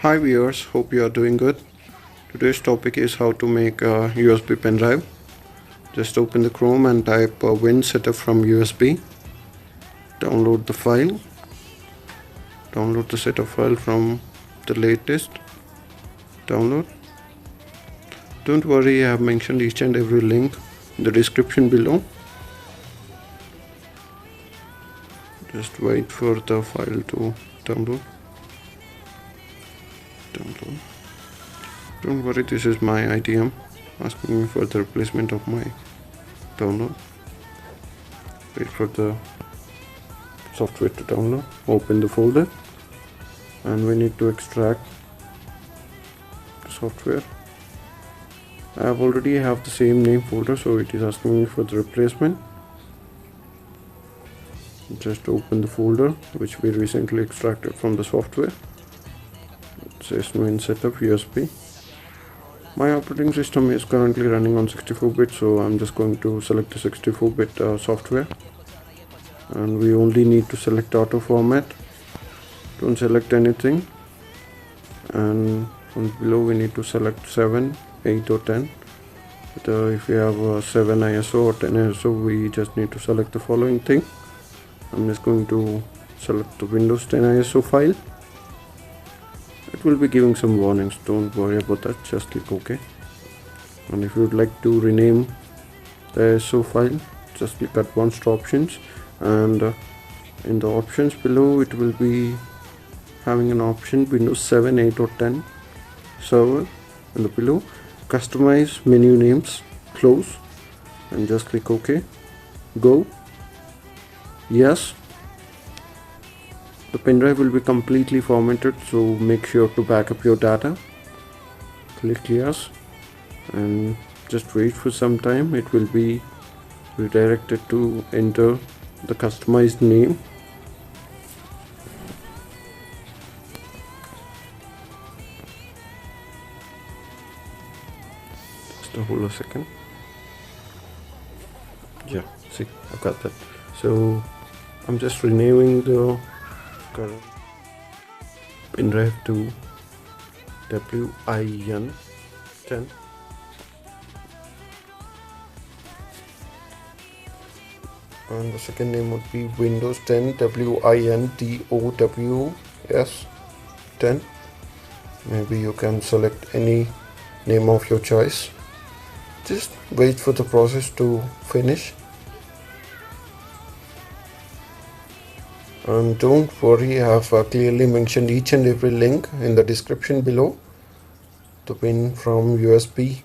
Hi viewers, hope you are doing good. Today's topic is how to make a USB pen drive. Just open the Chrome and type WinSetup from USB. Download the file. Download the setup file from the latest download. Don't worry, I have mentioned each and every link in the description below. Just wait for the file to download. Don't worry, this is my ITM asking me for the replacement of my download. Wait for the software to download. Open the folder and we need to extract the software. I already have the same name folder, so it is asking me for the replacement. Just open the folder which we recently extracted from the software. It says WinsetupUSB. My operating system is currently running on 64-bit, so I'm just going to select the 64-bit software, and we only need to select auto format. Don't select anything, and from below we need to select 7, 8 or 10. But if we have 7 ISO or 10 ISO, we just need to select the following thing. I'm just going to select the Windows 10 ISO file. It will be giving some warnings, don't worry about that, just click OK. And if you would like to rename the ISO file, just click advanced options, and in the options below it will be having an option Windows 7, 8 or 10 server, and the below customize menu names, close, and just click OK. Go. Yes. The pen drive will be completely formatted, so make sure to back up your data. Click yes and just wait for some time. It will be redirected to enter the customized name. Just hold a second. Yeah, see, I've got that. So I'm just renaming the current pen drive to WIN10, and the second name would be Windows 10 WINDOWS10. Maybe you can select any name of your choice. Just wait for the process to finish. And don't worry, I have clearly mentioned each and every link in the description below. The pin from USB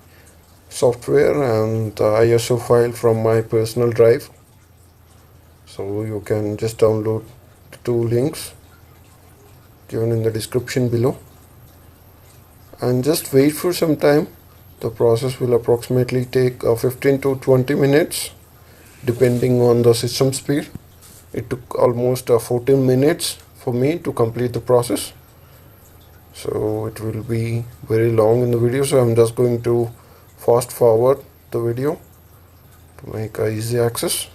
software and the ISO file from my personal drive. So you can just download the two links given in the description below. And just wait for some time. The process will approximately take 15 to 20 minutes depending on the system speed. It took almost 14 minutes for me to complete the process, so it will be very long in the video, so I'm just going to fast forward the video to make easy access.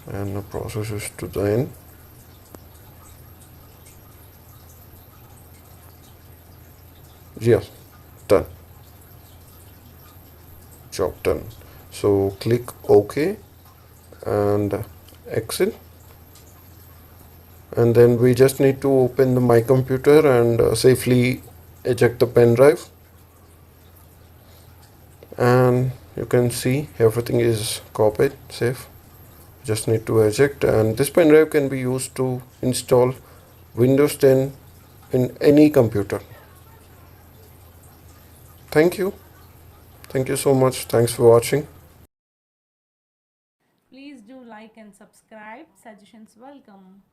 And the process is to the end. Yes, done. Job done. So click OK and exit, and then we just need to open my computer and safely eject the pen drive. And you can see everything is copied, safe. Just need to eject, and this pen drive can be used to install Windows 10 in any computer. Thank you so much. Thanks for watching. Please do like and subscribe. Suggestions welcome.